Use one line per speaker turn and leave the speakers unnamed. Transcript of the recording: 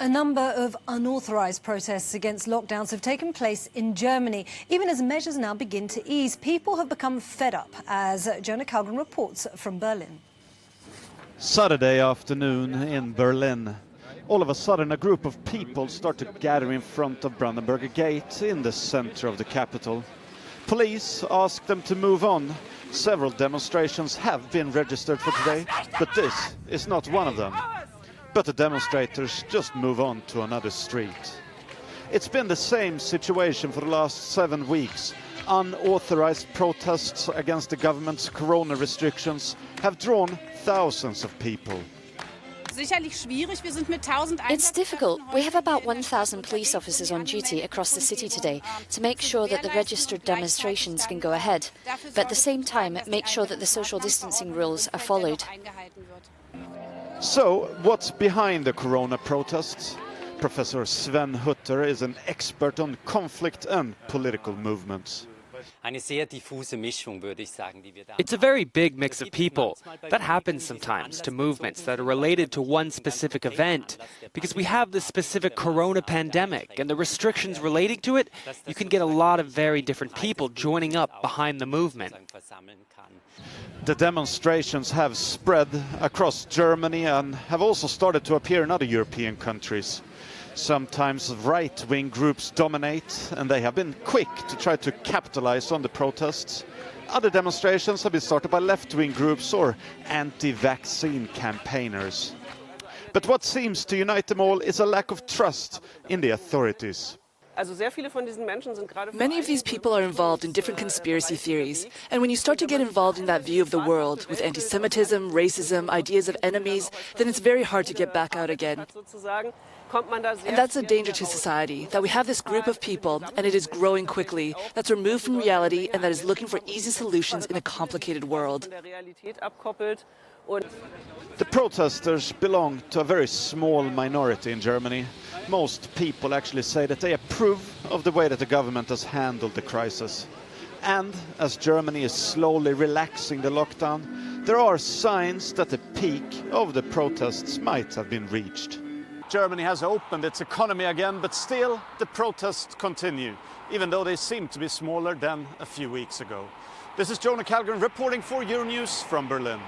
A number of unauthorised protests against lockdowns have taken place in Germany. Even as measures now begin to ease, people have become fed up, as Jonah Kalgan reports from Berlin.
Saturday afternoon in Berlin. All of a sudden, a group of people start to gather in front of Brandenburger Gate in the center of the capital. Police ask them to move on. Several demonstrations have been registered for today, but this is not one of them. But the demonstrators just move on to another street. It's been the same situation for the last 7 weeks. Unauthorized protests against the government's corona restrictions have drawn thousands of people.
It's difficult. We have about 1,000 police officers on duty across the city today to make sure that the registered demonstrations can go ahead, but at the same time make sure that the social distancing rules are followed.
So, what's behind the corona protests? Professor Sven Hutter is an expert on conflict and political movements.
It's a very big mix of people. That happens sometimes to movements that are related to one specific event. Because we have this specific corona pandemic and the restrictions relating to it, you can get a lot of very different people joining up behind the movement.
The demonstrations have spread across Germany and have also started to appear in other European countries. Sometimes right-wing groups dominate, and they have been quick to try to capitalize on the protests. Other demonstrations have been started by left-wing groups or anti-vaccine campaigners. But what seems to unite them all is a lack of trust in the authorities.
Many of these people are involved in different conspiracy theories, and when you start to get involved in that view of the world with anti-Semitism, racism, ideas of enemies, then it's very hard to get back out again. And that's a danger to society, that we have this group of people, and it is growing quickly, that's removed from reality and that is looking for easy solutions in a complicated world.
The protesters belong to a very small minority in Germany. Most people actually say that they approve of the way that the government has handled the crisis. And as Germany is slowly relaxing the lockdown, there are signs that the peak of the protests might have been reached. Germany has opened its economy again, but still the protests continue, even though they seem to be smaller than a few weeks ago. This is Jonah Kalgan reporting for Euronews from Berlin.